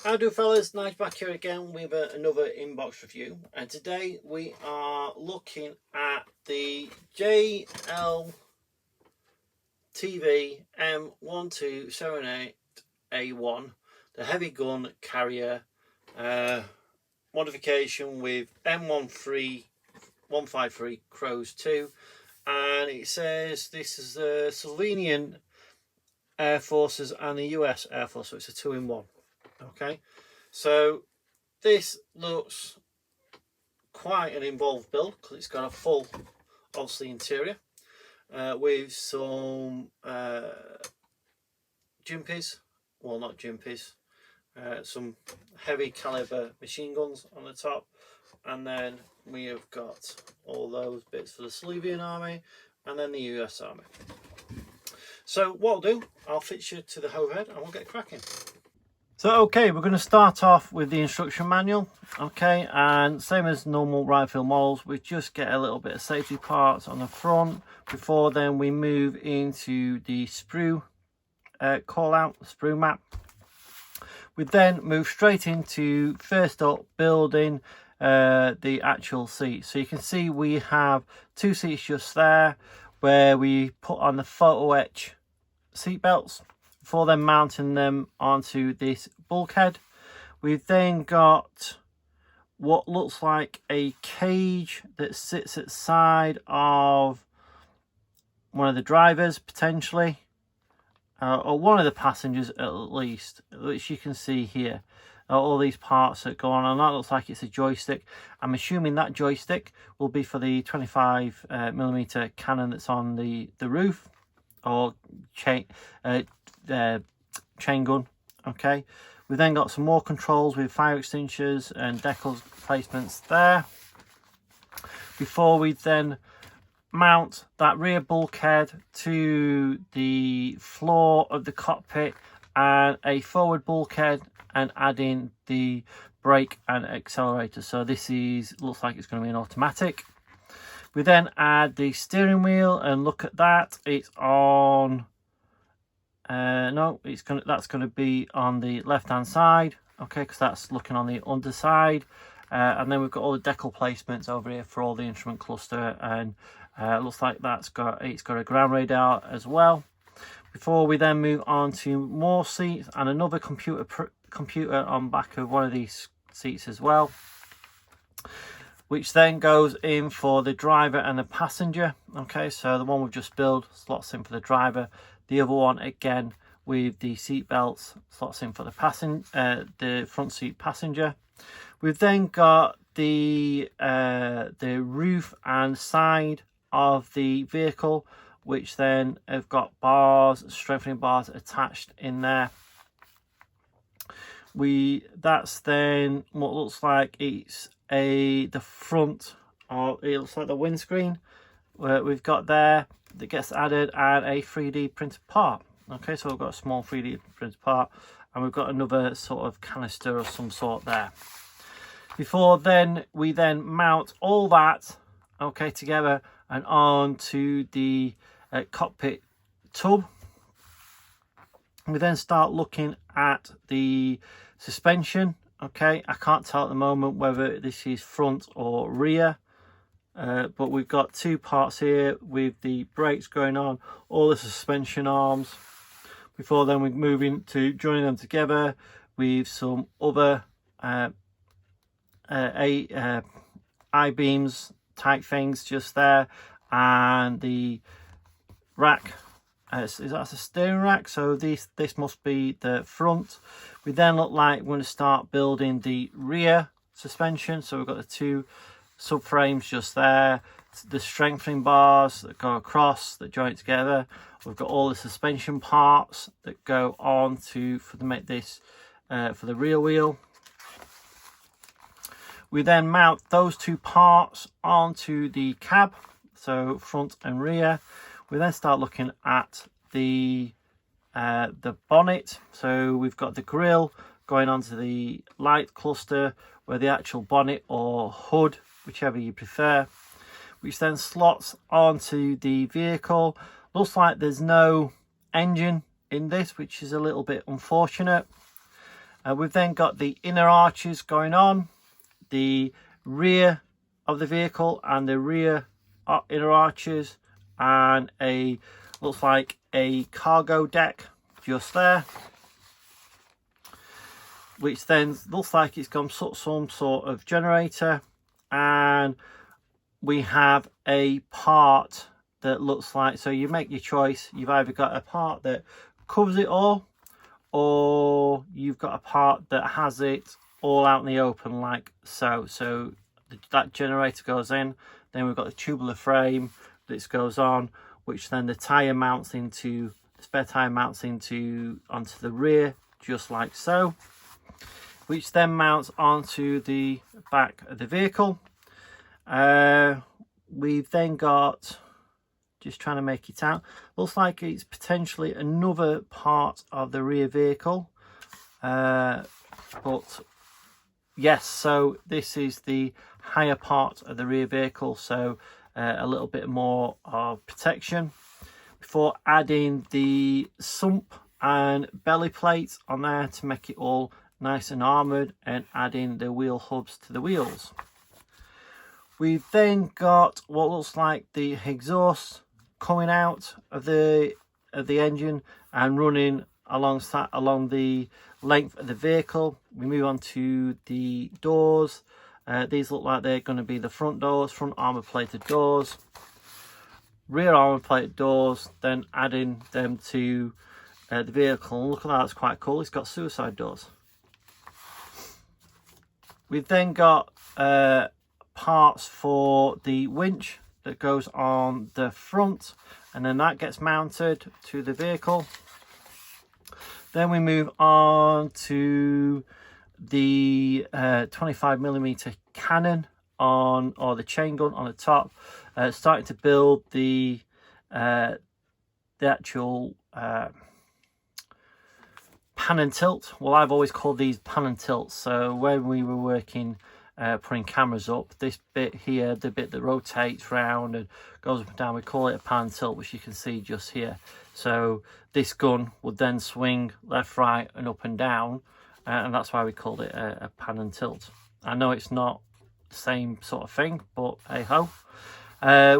How do fellas, nice back here again with another inbox review, and today we are looking at the JLTV M1278A1, the heavy gun carrier modification with M153 CROWS 2, and it says this is the Slovenian Air Forces and the US Air Force, so it's a 2-in-1. Okay, so this looks quite an involved build because it's got a full, obviously, interior with some jimpies, well, not jimpies, some heavy caliber machine guns on the top, and then we have got all those bits for the Slovenian army and then the US army. So what I'll do, I'll fix you to the overhead and we'll get cracking. So okay, we're going to start off with the instruction manual, okay, and same as normal rifle models, we just get a little bit of safety parts on the front before then we move into the sprue call out, sprue map. We then move straight into first up building the actual seat. So you can see we have two seats just there where we put on the photo etch seat belts before then mounting them onto this bulkhead. We've then got what looks like a cage that sits at the side of one of the drivers potentially, or one of the passengers at least, which you can see here. All these parts that go on, and that looks like it's a joystick. I'm assuming that joystick will be for the 25mm cannon that's on the roof, or chain gun. Okay, we've then got some more controls with fire extinguishers and decal placements there before we then mount that rear bulkhead to the floor of the cockpit and a forward bulkhead, and add in the brake and accelerator. So this looks like it's going to be an automatic. We then add the steering wheel, and look at that, it's on that's going to be on the left hand side, okay, because that's looking on the underside. And then we've got all the decal placements over here for all the instrument cluster, and it looks like it's got a ground radar as well. Before we then move on to more seats and another computer on back of one of these seats as well, which then goes in for the driver and the passenger. Okay, so the one we've just built slots in for the driver, the other one again with the seat belts slots in for the front seat passenger. We've then got the roof and side of the vehicle, which then have got bars, strengthening bars attached in there. That's then what looks like it's the front, or it looks like the windscreen where we've got there that gets added, and a 3D printed part. Okay, so we've got a small 3D printed part, and we've got another sort of canister of some sort there. Before then we then mount all that, okay, together and onto the cockpit tub. We then start looking at the suspension. Okay, I can't tell at the moment whether this is front or rear, but we've got two parts here with the brakes going on, all the suspension arms. Before then we move into joining them together with some other I-beams type things just there, and the rack. That's a steering rack, so this must be the front. We then look like we're going to start building the rear suspension. So we've got the two subframes just there, the strengthening bars that go across that join together. We've got all the suspension parts that go on to make this for the rear wheel. We then mount those two parts onto the cab, so front and rear. We then start looking at the bonnet. So we've got the grille going onto the light cluster, where the actual bonnet or hood, whichever you prefer, which then slots onto the vehicle. Looks like there's no engine in this, which is a little bit unfortunate. We've then got the inner arches going on, the rear of the vehicle and the rear inner arches, and looks like a cargo deck just there, which then looks like it's got some sort of generator. And we have a part that looks like, so you make your choice. You've either got a part that covers it all, or you've got a part that has it all out in the open like so. So that generator goes in, then we've got the tubular frame that goes on, which then the tire mounts into, the spare tire mounts onto the rear just like so, which then mounts onto the back of the vehicle. We've then got, just trying to make it out, looks like it's potentially another part of the rear vehicle, but yes, so this is the higher part of the rear vehicle, so a little bit more of protection before adding the sump and belly plates on there to make it all nice and armoured, and adding the wheel hubs to the wheels. We've then got what looks like the exhaust coming out of the engine and running along the length of the vehicle. We move on to the doors. These look like they're going to be the front doors, front armour plated doors, rear armour plated doors, then adding them to the vehicle. Look at that, that's quite cool. It's got suicide doors. We've then got parts for the winch that goes on the front, and then that gets mounted to the vehicle. Then we move on to the 25mm cannon on, or the chain gun on the top, starting to build the actual pan and tilt. Well, I've always called these pan and tilts. So when we were working putting cameras up, this bit here, the bit that rotates round and goes up and down, we call it a pan and tilt, which you can see just here. So this gun would then swing left, right and up and down, and that's why we called it a pan and tilt. I know it's not the same sort of thing, but hey ho.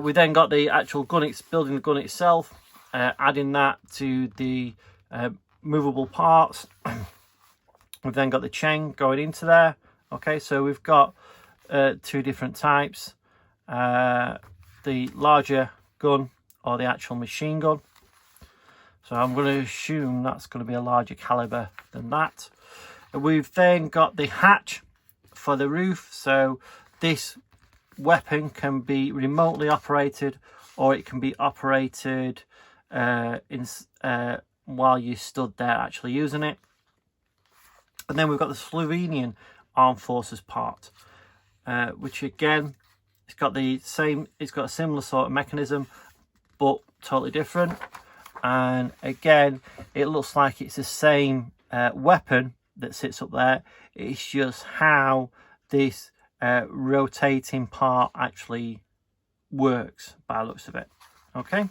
We then got the actual gun, building the gun itself, adding that to the movable parts. We've then got the chain going into there. Okay, so we've got two different types, the larger gun or the actual machine gun. So I'm going to assume that's going to be a larger caliber than that. We've then got the hatch for the roof. So this weapon can be remotely operated, or it can be operated while you stood there actually using it. And then we've got the Slovenian Armed Forces part, which again, it's got a similar sort of mechanism, but totally different. And again, it looks like it's the same weapon that sits up there. It's just how this rotating part actually works by the looks of it. Okay,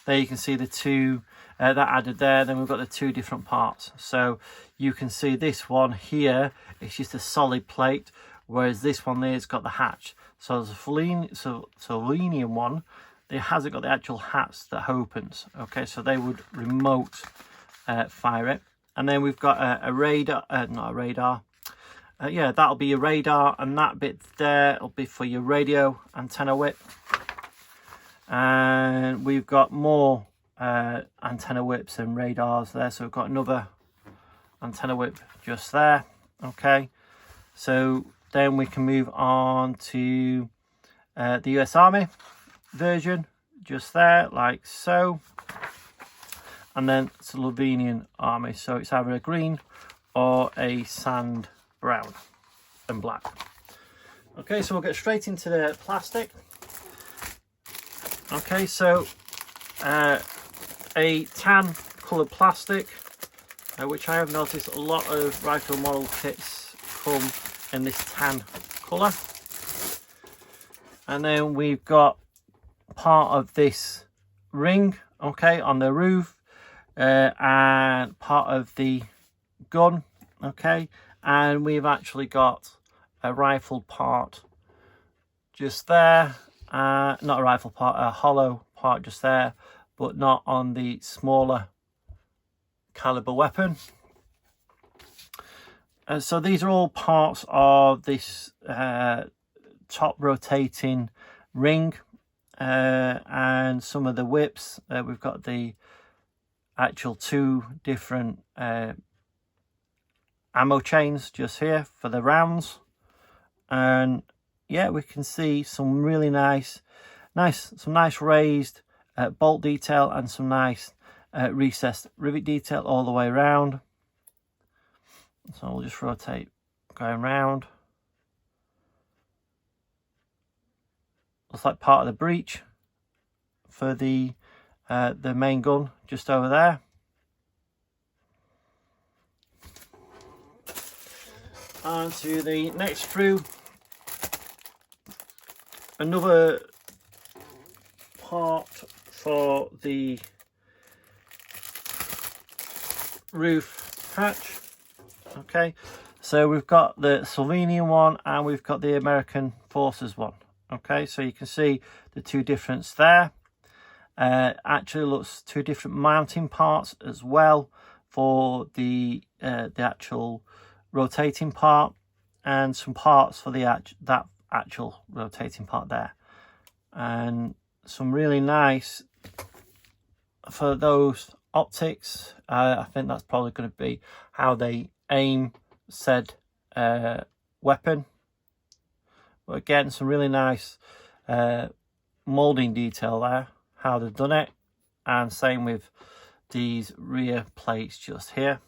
there you can see the two that added there. Then we've got the two different parts. So you can see this one here, it's just a solid plate, whereas this one there has got the hatch. So the Slovenian one, it hasn't got the actual hatch that opens. Okay, so they would remote fire it. And then we've got a radar, not a radar. Yeah, that'll be a radar, and that bit there will be for your radio antenna whip. And we've got more antenna whips and radars there. So we've got another antenna whip just there. Okay, so then we can move on to the US Army version just there, like so. And then Slovenian Army, so it's either a green or a sand brown and black. Okay, so we'll get straight into the plastic. Okay, so a tan coloured plastic, which I have noticed a lot of rifle model kits come in this tan colour. And then we've got part of this ring, okay, on the roof, and part of the gun, Okay, and we've actually got a rifled part just there. Not a rifle part, a hollow part just there, but not on the smaller caliber weapon. So these are all parts of this top rotating ring, and some of the whips. We've got the actual 2 different ammo chains just here for the rounds, and yeah, we can see some really nice raised bolt detail and some nice recessed rivet detail all the way around. So we'll just rotate going round. Looks like part of the breech for the main gun just over there. On to the next sprue. Another part for the roof hatch. Okay, so we've got the Slovenian one and we've got the American Forces one. Okay, so you can see the 2 difference there. Actually looks 2 different mounting parts as well for the actual rotating part, and some parts for the that actual rotating part there, and some really nice for those optics. I think that's probably going to be how they aim said weapon. But again, some really nice molding detail there, how they've done it, and same with these rear plates just here.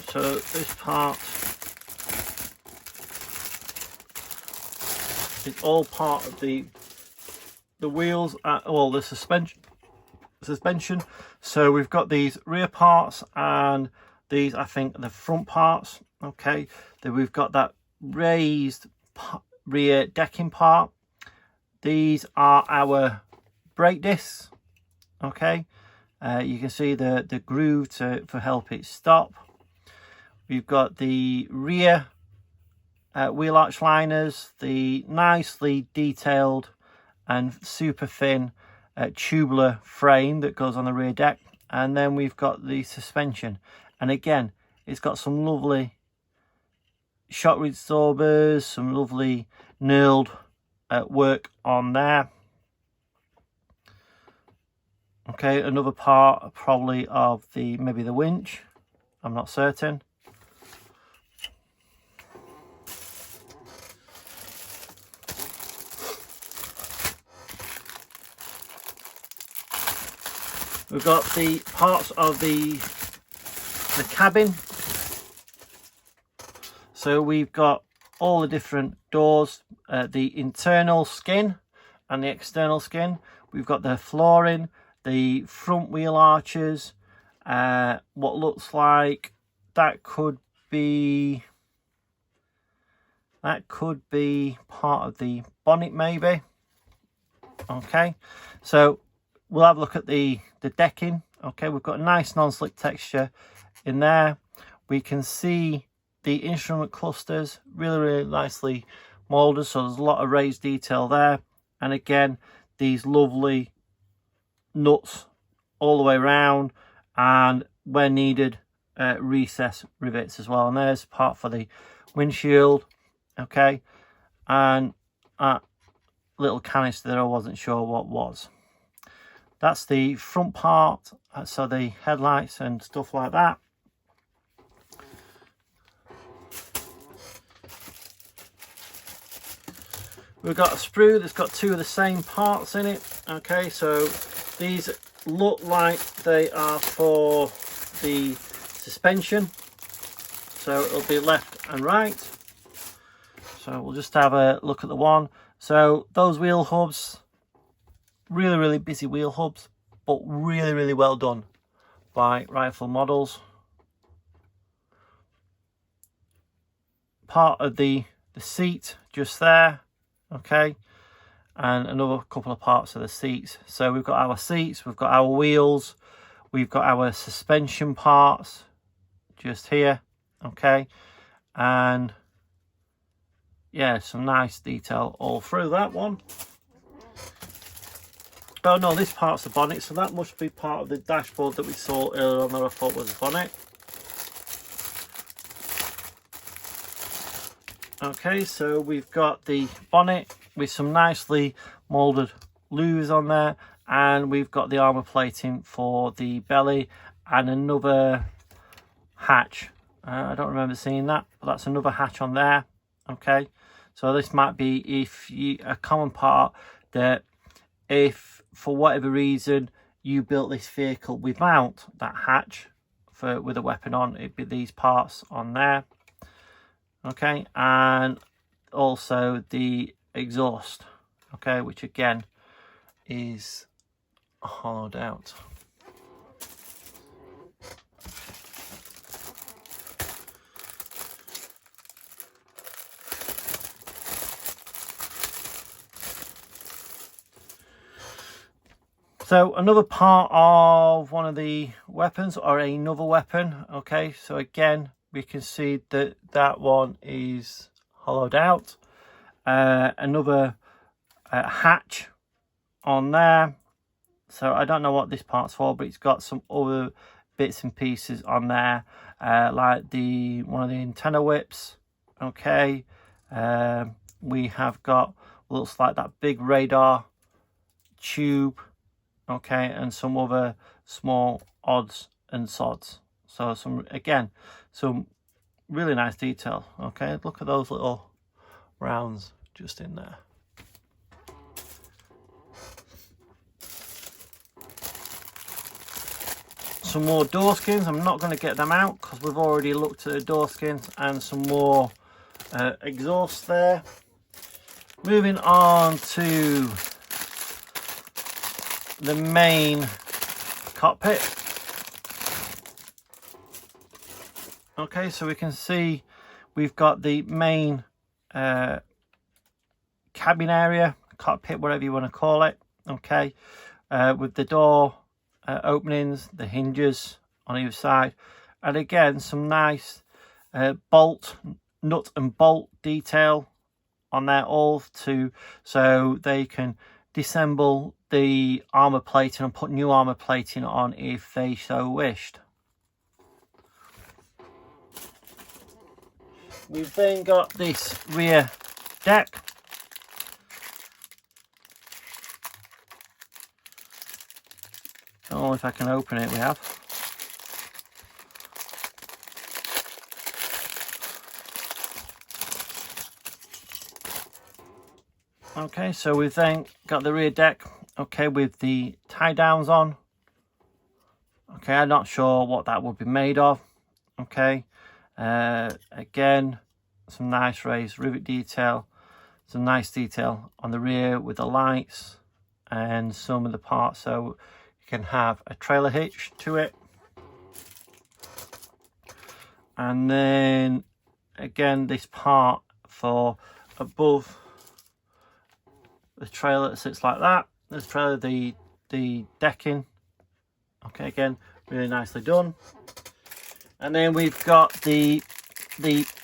So this part is all part of the wheels, well, the suspension. So we've got these rear parts and these, I think, the front parts. Okay, then we've got that raised rear decking part. These are our brake discs. Okay, you can see the groove for help it stop. We've got the rear wheel arch liners, the nicely detailed and super thin tubular frame that goes on the rear deck, and then we've got the suspension, and again it's got some lovely shock absorbers, some lovely knurled work on there. Okay, another part probably of maybe the winch, I'm not certain. We've got the parts of the cabin. So we've got all the different doors, the internal skin and the external skin. We've got the flooring, the front wheel arches, what looks like that could be part of the bonnet maybe. Okay, so we'll have a look at the decking. Okay, we've got a nice non-slip texture in there. We can see the instrument clusters really nicely molded, so there's a lot of raised detail there, and again these lovely nuts all the way around, and where needed recess rivets as well. And there's part for the windshield. Okay, and that little canister there I wasn't sure what was. That's the front part, so the headlights and stuff like that. We've got a sprue that's got 2 of the same parts in it. Okay, so these look like they are for the suspension, so it'll be left and right. So we'll just have a look at the one. So those wheel hubs, really busy wheel hubs, but really well done by Rifle Models. Part of the the seat just there, okay, and another couple of parts of the seats. So we've got our seats, we've got our wheels, we've got our suspension parts just here, okay, and yeah, some nice detail all through that one. Oh no, this part's the bonnet, so that must be part of the dashboard that we saw earlier on that I thought was the bonnet. Okay, so we've got the bonnet with some nicely moulded lues on there, and we've got the armour plating for the belly and another hatch. I don't remember seeing that, but that's another hatch on there. Okay, so this might be a common part that if for whatever reason you built this vehicle without that hatch with a weapon on, it'd be these parts on there. Okay, and also the exhaust, okay, which again is hollowed out. So another part of one of the weapons, or another weapon, okay, so again we can see that that one is hollowed out. Another hatch on there, so I don't know what this part's for, but it's got some other bits and pieces on there, like one of the antenna whips, okay. We have got, looks like that big radar tube, okay, and some other small odds and sods. So some really nice detail. Okay, look at those little rounds just in there. Some more door skins. I'm not going to get them out because we've already looked at the door skins, and some more exhaust there. Moving on to the main cockpit. Okay, so we can see we've got the main cabin area, cockpit, whatever you want to call it, okay, with the door openings, the hinges on either side, and again some nice nut and bolt detail on there, all so they can disassemble the armor plating and put new armor plating on if they so wished. We've then got this rear deck. Don't know if I can open it. We have. Okay, so we've then got the rear deck, okay, with the tie downs on. Okay, I'm not sure what that would be made of. Okay, again, some nice raised rivet detail, some nice detail on the rear with the lights and some of the parts, so you can have a trailer hitch to it. And then again, this part for above the trailer that sits like that. This trailer, the decking, okay, again really nicely done. And then we've got the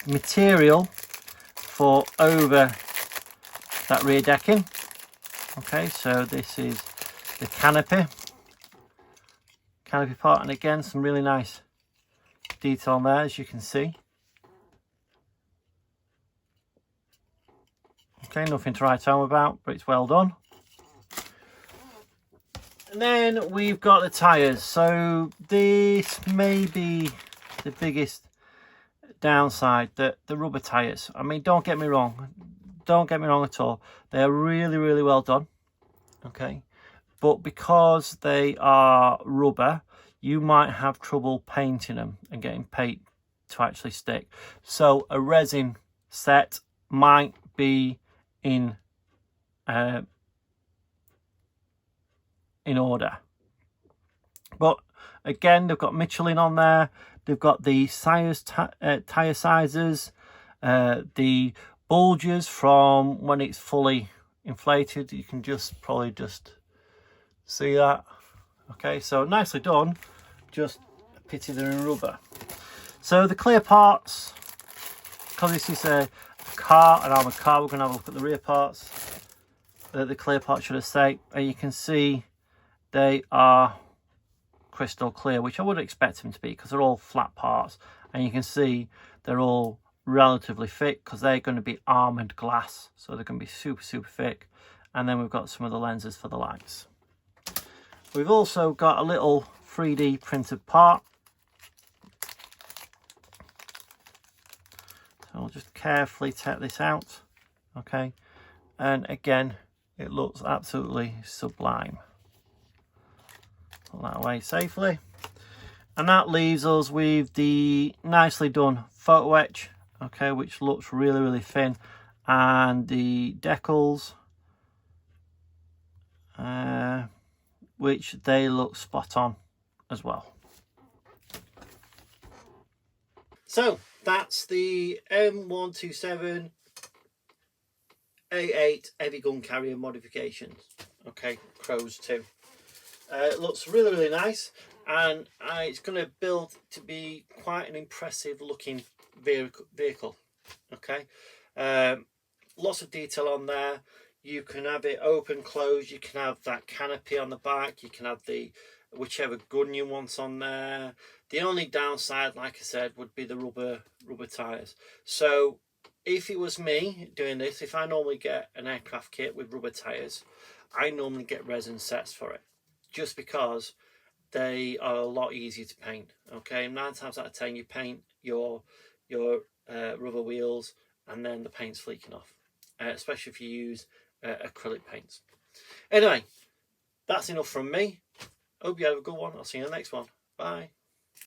material for over that rear decking. Okay, so this is the canopy part, and again some really nice detail on there, as you can see. Okay, nothing to write home about, but it's well done. And then we've got the tyres. So this may be the biggest downside, the rubber tyres. I mean, don't get me wrong at all. They are really, really well done. Okay, but because they are rubber, you might have trouble painting them and getting paint to actually stick. So a resin set might be in order. But again, they've got Michelin on there. They've got the tyre sizes, the bulges from when it's fully inflated. You can probably just see that. Okay, so nicely done. Just a pity they're in rubber. So the clear parts, because this is a car, an armoured car, we're going to have a look at the rear parts. The clear parts, should I say, and you can see they are crystal clear, which I would expect them to be because they're all flat parts, and you can see they're all relatively thick because they're going to be armoured glass, so they're going to be super thick. And then we've got some of the lenses for the lights. We've also got a little 3D printed part, so I'll just carefully take this out. Okay, and again, it looks absolutely sublime. Put that away safely. And that leaves us with the nicely done photo etch, okay, which looks really thin, and the decals, which they look spot on as well. So that's the M127A1 heavy gun carrier modifications. Okay, CROWS 2. It looks really nice, and it's going to build to be quite an impressive looking vehicle. Okay, lots of detail on there. You can have it open, close. You can have that canopy on the back. You can have the whichever gun you want on there. The only downside, like I said, would be the rubber tires. So if it was me doing this, if I normally get an aircraft kit with rubber tires, I normally get resin sets for it, just because they are a lot easier to paint. Okay, 9 times out of 10 you paint your rubber wheels and then the paint's leaking off, especially if you use acrylic paints. Anyway, that's enough from me. Hope you have a good one. I'll see you in the next one. Bye.